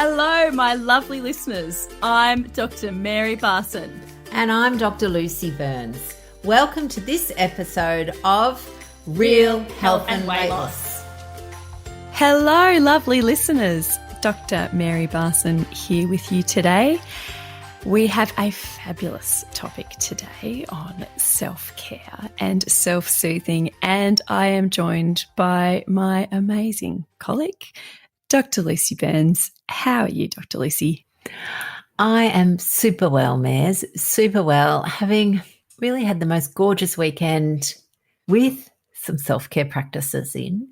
Hello, my lovely listeners. I'm Dr. Mary Barson. And I'm Dr. Lucy Burns. Welcome to this episode of Real Health and Weight Loss. Hello, lovely listeners. Dr. Mary Barson here with you today. We have a fabulous topic today on self-care and self-soothing, and I am joined by my amazing colleague, Dr. Lucy Burns. How are you, Dr. Lucy? I am super well, Mares, super well, having really had the most gorgeous weekend with some self-care practices in,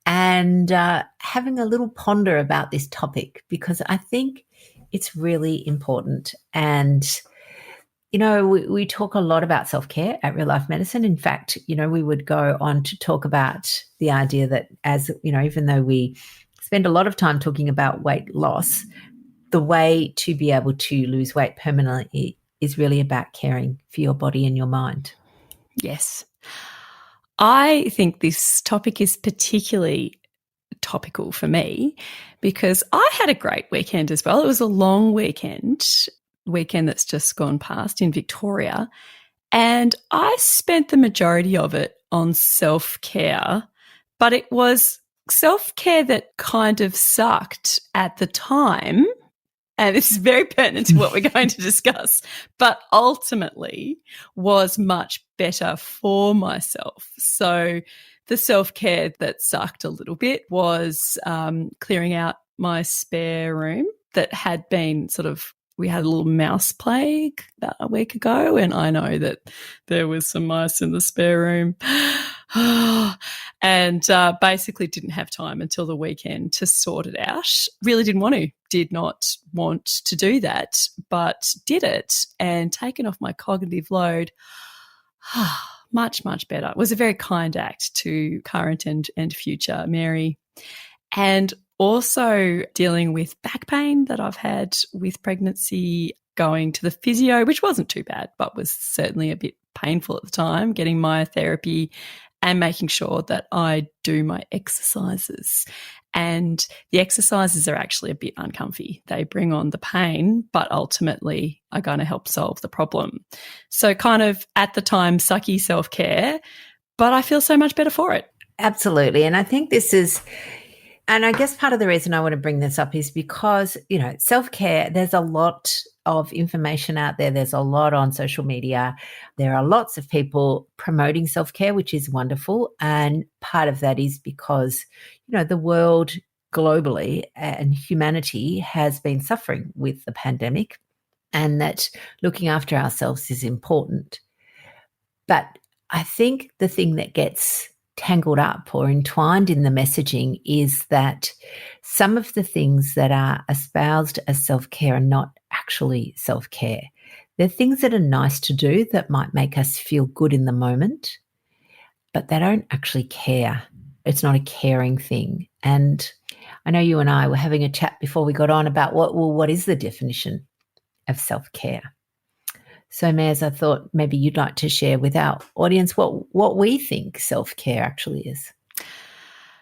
and having a little ponder about this topic because I think it's really important. And, you know, we talk a lot about self-care at Real Life Medicine. In fact, you know, we would go on to talk about the idea that, as you know, even though we spend a lot of time talking about weight loss, the way to be able to lose weight permanently is really about caring for your body and your mind. Yes. I think this topic is particularly topical for me because I had a great weekend as well. It was a long weekend that's just gone past in Victoria, and I spent the majority of it on self-care, but it was self-care that kind of sucked at the time. And this is very pertinent to what we're going to discuss, but ultimately was much better for myself. So the self-care that sucked a little bit was clearing out my spare room that had been we had a little mouse plague about a week ago, and I know that there was some mice in the spare room. And basically didn't have time until the weekend to sort it out. Really did not want to do that, but did it and taken off my cognitive load. Much, much better. It was a very kind act to current and future Mary. And also dealing with back pain that I've had with pregnancy, going to the physio, which wasn't too bad, but was certainly a bit painful at the time, getting myotherapy and making sure that I do my exercises. And the exercises are actually a bit uncomfy. They bring on the pain, but ultimately are going to help solve the problem. So kind of at the time, sucky self-care, but I feel so much better for it. Absolutely. And I think this is, and I guess part of the reason I want to bring this up is because, you know, self-care, there's a lot of information out there. There's a lot on social media. There are lots of people promoting self-care, which is wonderful. And part of that is because, you know, the world globally and humanity has been suffering with the pandemic, and that looking after ourselves is important. But I think the thing that gets tangled up or entwined in the messaging is that some of the things that are espoused as self-care are not actually self-care. They're things that are nice to do that might make us feel good in the moment, but they don't actually care. It's not a caring thing. And I know you and I were having a chat before we got on about what is the definition of self-care? So, Maz, I thought maybe you'd like to share with our audience what we think self-care actually is.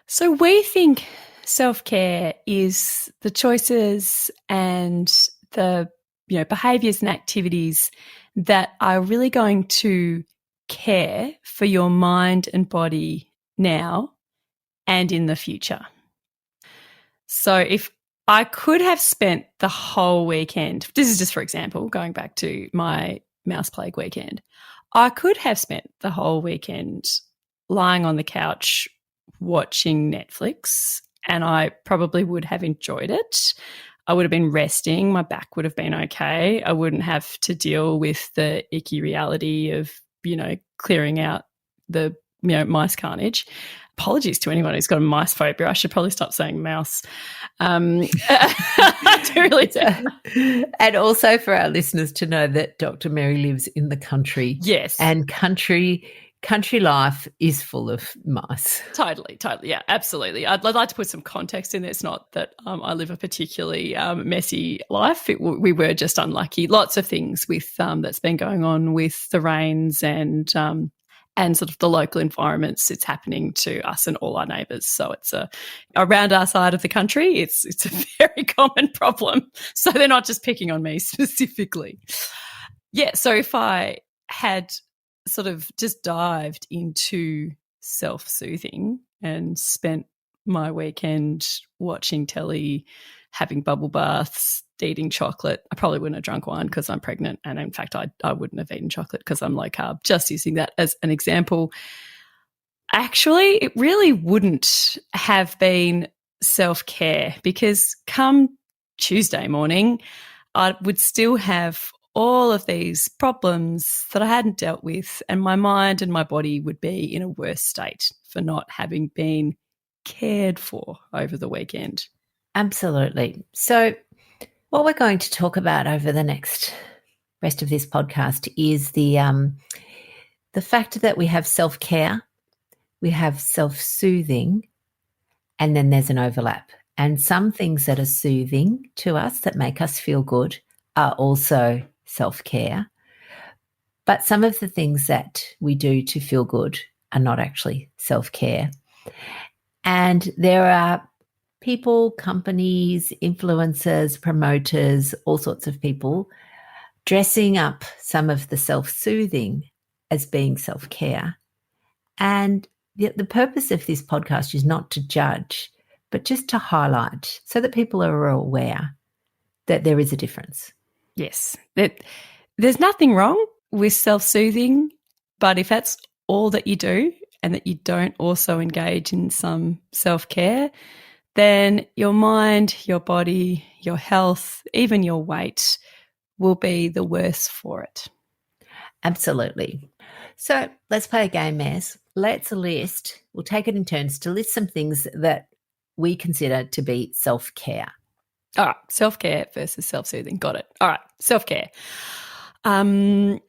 So we think self-care is the choices and the behaviours and activities that are really going to care for your mind and body now and in the future. So if I could have spent the whole weekend, this is just for example, going back to my mouse plague weekend, I could have spent the whole weekend lying on the couch watching Netflix, and I probably would have enjoyed it. I would have been resting. My back would have been okay. I wouldn't have to deal with the icky reality of, clearing out the, mice carnage. Apologies to anyone who's got a mice phobia. I should probably stop saying mouse. I do really do. And also for our listeners to know that Dr. Mary lives in the country. Yes. And country life is full of mice. Totally. Yeah, absolutely. I'd like to put some context in there. It's not that I live a particularly messy life. We were just unlucky. Lots of things with that's been going on with the rains and and sort of the local environments, it's happening to us and all our neighbours. So it's around our side of the country, it's a very common problem. So they're not just picking on me specifically. Yeah, so if I had sort of just dived into self-soothing and spent my weekend watching telly, having bubble baths, eating chocolate, I probably wouldn't have drunk wine because I'm pregnant. And in fact, I wouldn't have eaten chocolate because I'm low carb, just using that as an example. Actually, it really wouldn't have been self-care, because come Tuesday morning, I would still have all of these problems that I hadn't dealt with, and my mind and my body would be in a worse state for not having been cared for over the weekend. Absolutely. So what we're going to talk about over the next rest of this podcast is the fact that we have self-care, we have self-soothing, and then there's an overlap. And some things that are soothing to us that make us feel good are also self-care. But some of the things that we do to feel good are not actually self-care. And there are people, companies, influencers, promoters, all sorts of people dressing up some of the self-soothing as being self-care. And the purpose of this podcast is not to judge, but just to highlight so that people are aware that there is a difference. Yes, there's nothing wrong with self-soothing, but if that's all that you do and that you don't also engage in some self-care, then your mind, your body, your health, even your weight will be the worse for it. Absolutely. So let's play a game, Maz. Let's list, we'll take it in turns to list some things that we consider to be self-care. All right, self-care versus self-soothing. Got it. All right, self-care. Going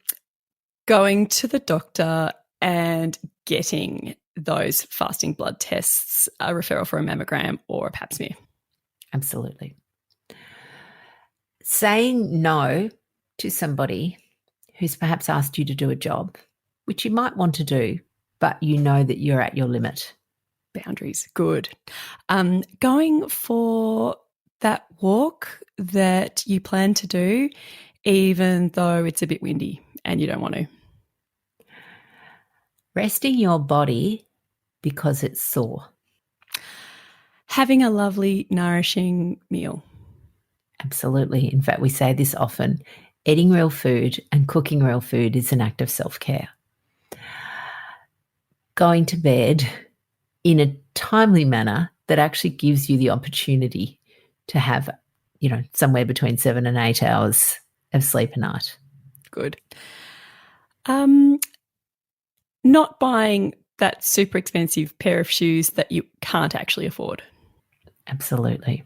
to the doctor and getting those fasting blood tests, a referral for a mammogram or a pap smear. Absolutely. Saying no to somebody who's perhaps asked you to do a job, which you might want to do, but you know that you're at your limit. Boundaries, good. Going for that walk that you plan to do, even though it's a bit windy and you don't want to. Resting your body because it's sore. Having a lovely, nourishing meal. Absolutely. In fact, we say this often. Eating real food and cooking real food is an act of self-care. Going to bed in a timely manner that actually gives you the opportunity to have, somewhere between 7 and 8 hours of sleep a night. Good. Not buying that super expensive pair of shoes that you can't actually afford. Absolutely.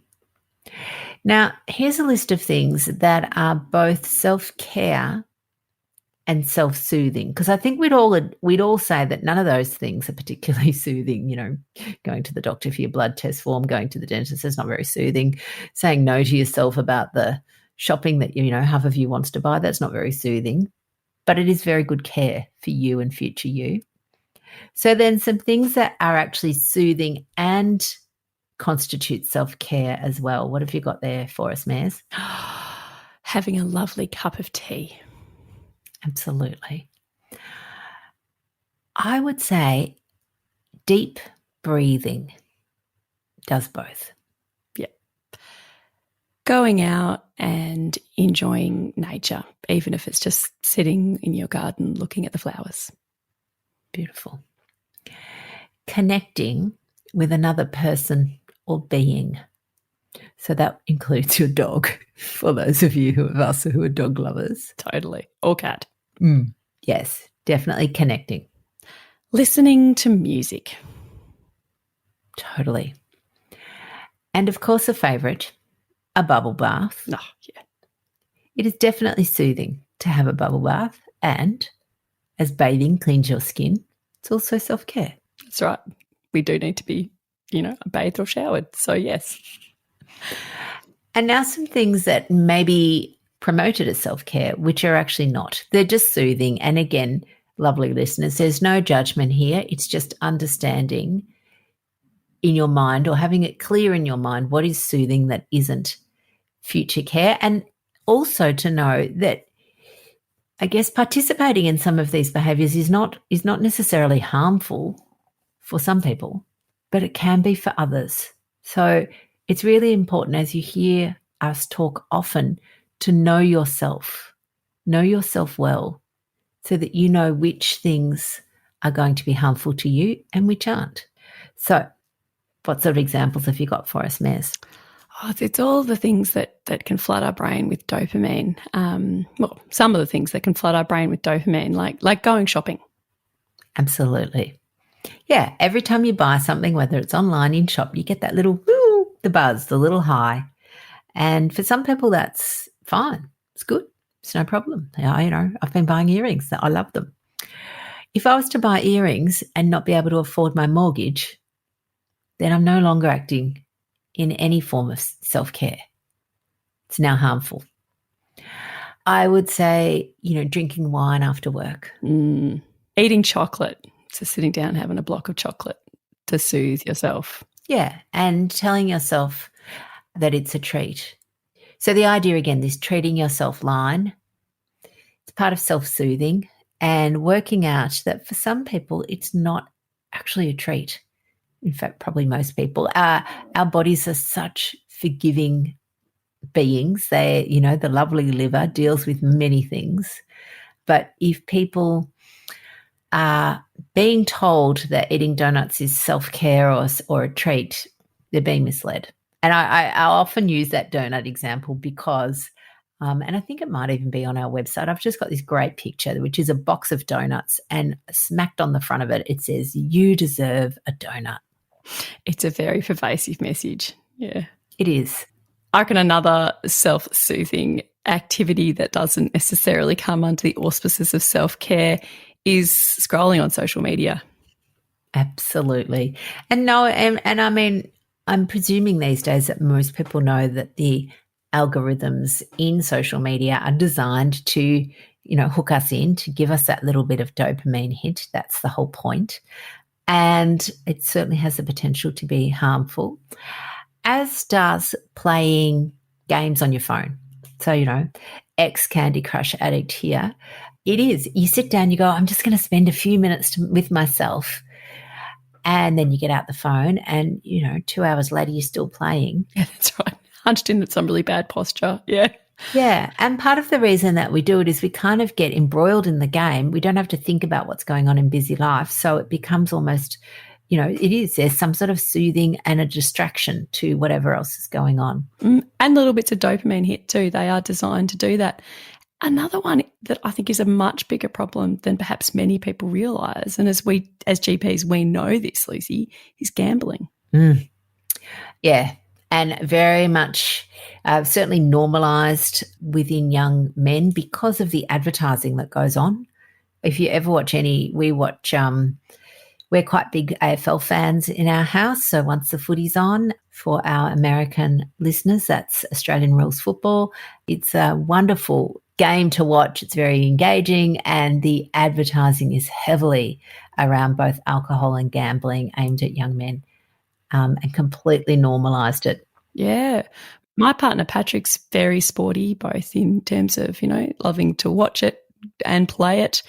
Now, here's a list of things that are both self-care and self-soothing, because I think we'd all say that none of those things are particularly soothing. Going to the doctor for your blood test form, going to the dentist is not very soothing. Saying no to yourself about the shopping that half of you wants to buy, that's not very soothing. But it is very good care for you and future you. So then some things that are actually soothing and constitute self-care as well. What have you got there for us, Maz? Having a lovely cup of tea. Absolutely. I would say deep breathing does both. Yeah. Going out and enjoying nature, even if it's just sitting in your garden looking at the flowers. Beautiful. Connecting with another person or being. So that includes your dog, for those of you who are dog lovers. Totally. Or cat. Yes, definitely connecting. Listening to music. Totally. And of course, a favourite, a bubble bath. Oh, yeah. It is definitely soothing to have a bubble bath, and as bathing cleans your skin, it's also self-care. That's right. We do need to be, bathed or showered. So, yes. And now some things that may be promoted as self-care, which are actually not. They're just soothing. And again, lovely listeners, there's no judgment here. It's just understanding in your mind, or having it clear in your mind, what is soothing that isn't future care. And also to know that, I guess, participating in some of these behaviours is not necessarily harmful for some people, but it can be for others. So it's really important, as you hear us talk often, to know yourself well, so that you know which things are going to be harmful to you and which aren't. So what sort of examples have you got for us, Mez? Oh, it's all the things that can flood our brain with dopamine. Well, some of the things that can flood our brain with dopamine, like going shopping. Absolutely. Yeah, every time you buy something, whether it's online, in shop, you get that little woo, the buzz, the little high. And for some people, that's fine. It's good. It's no problem. I've been buying earrings. I love them. If I was to buy earrings and not be able to afford my mortgage, then I'm no longer acting in any form of self-care. It's now harmful. I would say, drinking wine after work. Eating chocolate. So sitting down, having a block of chocolate to soothe yourself. Yeah, and telling yourself that it's a treat. So the idea, again, this treating yourself line, it's part of self-soothing, and working out that for some people it's not actually a treat. In fact, probably most people. Our bodies are such forgiving beings. They, the lovely liver deals with many things. But if people are being told that eating donuts is self-care or a treat, they're being misled. And I often use that donut example because, and I think it might even be on our website, I've just got this great picture, which is a box of donuts, and smacked on the front of it, it says, "You deserve a donut." It's a very pervasive message. Yeah. It is. I reckon another self-soothing activity that doesn't necessarily come under the auspices of self-care is scrolling on social media. Absolutely. And I mean, I'm presuming these days that most people know that the algorithms in social media are designed to, hook us in, to give us that little bit of dopamine hit. That's the whole point. And it certainly has the potential to be harmful, as does playing games on your phone. So, ex-Candy Crush addict here. It is. You sit down, you go, I'm just going to spend a few minutes with myself. And then you get out the phone and, 2 hours later, you're still playing. Yeah, that's right. Hunched in with some really bad posture. Yeah. Yeah. And part of the reason that we do it is we kind of get embroiled in the game. We don't have to think about what's going on in busy life. So it becomes almost, there's some sort of soothing and a distraction to whatever else is going on. And little bits of dopamine hit too. They are designed to do that. Another one that I think is a much bigger problem than perhaps many people realise, and as GPs, we know this, Lucy, is gambling. Yeah, and very much certainly normalised within young men because of the advertising that goes on. If you ever watch we're quite big AFL fans in our house. So once the footy's on, for our American listeners, that's Australian Rules Football. It's a wonderful game to watch. It's very engaging, and the advertising is heavily around both alcohol and gambling aimed at young men, and completely normalised it. Yeah. My partner Patrick's very sporty, both in terms of, loving to watch it and play it.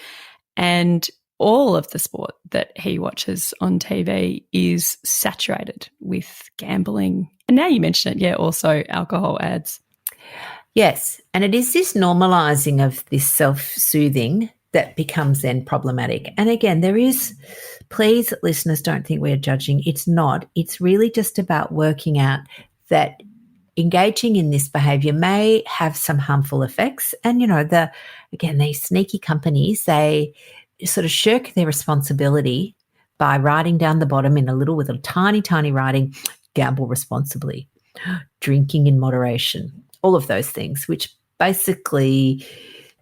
And all of the sport that he watches on TV is saturated with gambling. And now you mention it, yeah, also alcohol ads. Yes, and it is this normalising of this self-soothing that becomes then problematic. And again, please, listeners, don't think we're judging. It's not. It's really just about working out that engaging in this behaviour may have some harmful effects. And, these sneaky companies, they sort of shirk their responsibility by writing down the bottom with a tiny, tiny writing, gamble responsibly, drinking in moderation, all of those things, which basically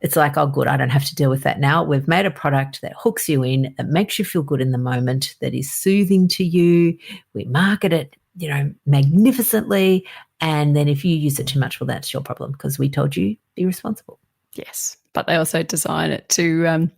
it's like, oh, good, I don't have to deal with that now. We've made a product that hooks you in, that makes you feel good in the moment, that is soothing to you. We market it, magnificently. And then if you use it too much, well, that's your problem because we told you be responsible. Yes. but they also design it to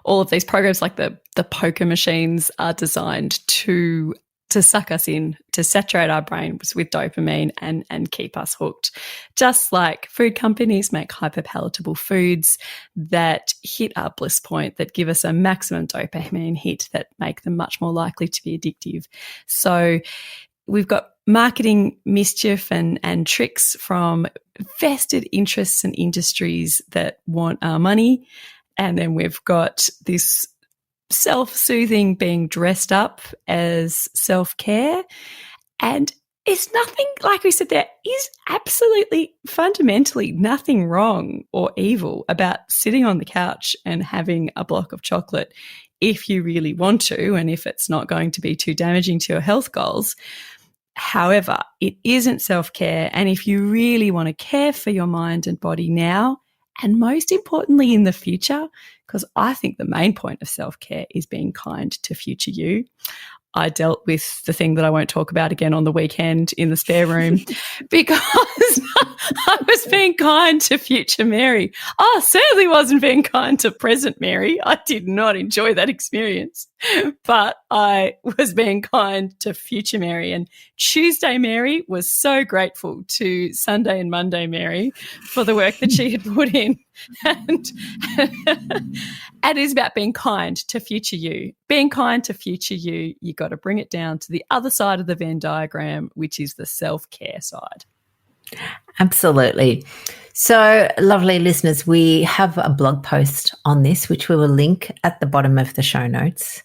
all of these programs like the poker machines are designed to suck us in, to saturate our brains with dopamine and keep us hooked. Just like food companies make hyperpalatable foods that hit our bliss point, that give us a maximum dopamine hit, that make them much more likely to be addictive. So we've got marketing mischief and tricks from vested interests and industries that want our money. And then we've got this self-soothing being dressed up as self-care. And it's nothing, like we said, there is absolutely fundamentally nothing wrong or evil about sitting on the couch and having a block of chocolate if you really want to, and if it's not going to be too damaging to your health goals. However, it isn't self-care. And if you really want to care for your mind and body now, and most importantly in the future, because I think the main point of self-care is being kind to future you. I dealt with the thing that I won't talk about again on the weekend in the spare room because I was being kind to future Mary. I certainly wasn't being kind to present Mary. I did not enjoy that experience, but I was being kind to future Mary. And Tuesday Mary was so grateful to Sunday and Monday Mary for the work that she had put in. And it is about being kind to future you. Being kind to future you, you got to bring it down to the other side of the Venn diagram, which is the self-care side. Absolutely. So, lovely listeners, we have a blog post on this, which we will link at the bottom of the show notes.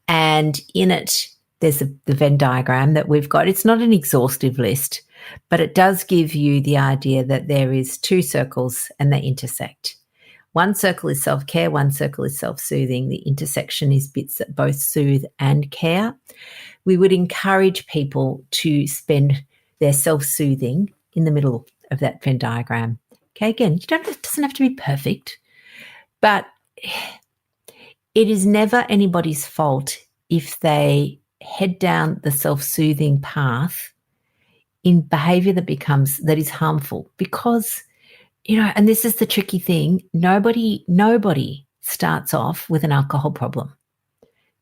And in it, there's the Venn diagram that we've got. It's not an exhaustive list, but it does give you the idea that there is two circles and they intersect. One circle is self-care, one circle is self-soothing. The intersection is bits that both soothe and care. We would encourage people to spend their self-soothing in the middle of that Venn diagram. Okay, again, it doesn't have to be perfect, but it is never anybody's fault if they head down the self-soothing path in behavior that is harmful, because, and this is the tricky thing, nobody starts off with an alcohol problem.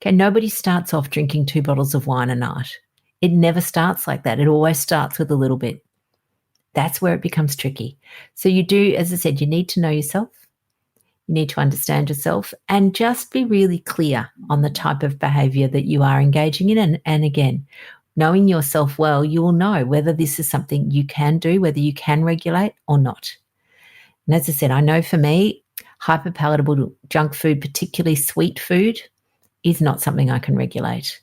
Okay, nobody starts off drinking 2 bottles of wine a night. It never starts like that. It always starts with a little bit. That's where it becomes tricky. So you do, as I said, you need to know yourself. You need to understand yourself and just be really clear on the type of behavior that you are engaging in. And again, knowing yourself well, you will know whether this is something you can do, whether you can regulate or not. And as I said, I know for me, hyperpalatable junk food, particularly sweet food, is not something I can regulate.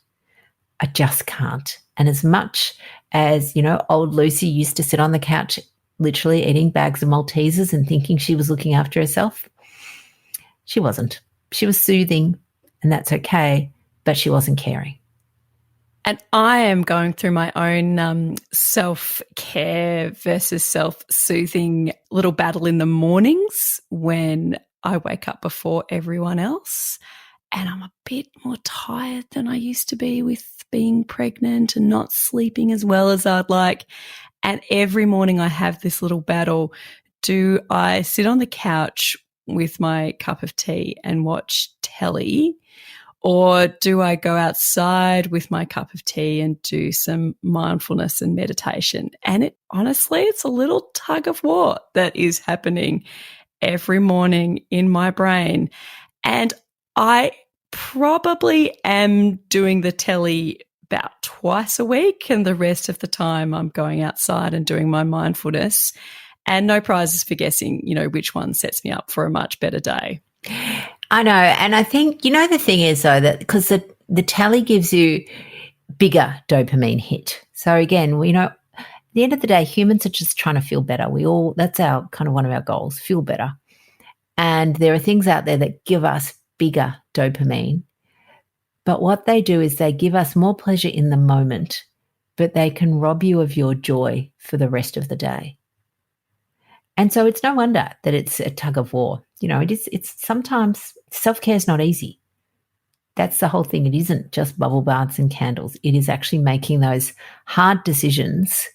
I just can't. And as much as, old Lucy used to sit on the couch literally eating bags of Maltesers and thinking she was looking after herself, she wasn't. She was soothing, and that's okay, but she wasn't caring. And I am going through my own self-care versus self-soothing little battle in the mornings when I wake up before everyone else. And I'm a bit more tired than I used to be with being pregnant and not sleeping as well as I'd like. And every morning I have this little battle. Do I sit on the couch with my cup of tea and watch telly, or do I go outside with my cup of tea and do some mindfulness and meditation? And honestly, it's a little tug of war that is happening every morning in my brain. And I probably am doing the telly about twice a week, and the rest of the time I'm going outside and doing my mindfulness, and no prizes for guessing, which one sets me up for a much better day. I know. And I think, the thing is though, that because the tally gives you bigger dopamine hit. So again, at the end of the day, humans are just trying to feel better. That's our kind of one of our goals, feel better. And there are things out there that give us bigger dopamine. But what they do is they give us more pleasure in the moment, but they can rob you of your joy for the rest of the day. And so it's no wonder that it's a tug of war. It's sometimes self-care is not easy. That's the whole thing. It isn't just bubble baths and candles. It is actually making those hard decisions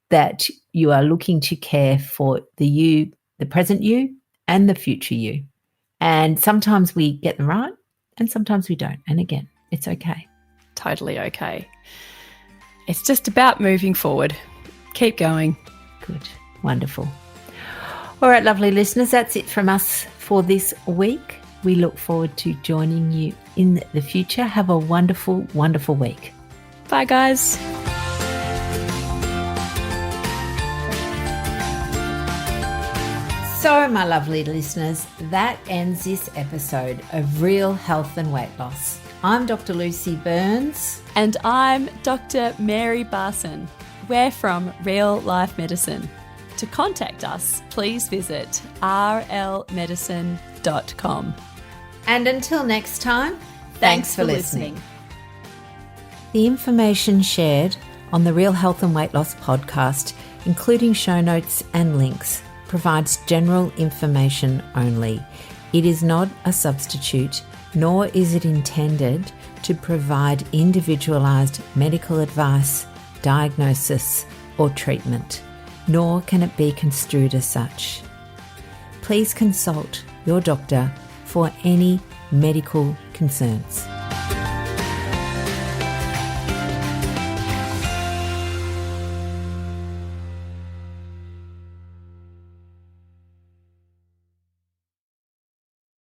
that you are looking to care for the present you, and the future you. And sometimes we get them right and sometimes we don't. And again, it's okay. Totally okay. It's just about moving forward. Keep going. Good. Wonderful. All right, lovely listeners, that's it from us for this week. We look forward to joining you in the future. Have a wonderful, wonderful week. Bye, guys. So, my lovely listeners, that ends this episode of Real Health and Weight Loss. I'm Dr. Lucy Burns. And I'm Dr. Mary Barson. We're from Real Life Medicine. To contact us, please visit rlmedicine.com. And until next time, thanks for listening. The information shared on the Real Health and Weight Loss podcast, including show notes and links, provides general information only. It is not a substitute, nor is it intended to provide individualized medical advice, diagnosis, or treatment, nor can it be construed as such. Please consult your doctor for any medical concerns.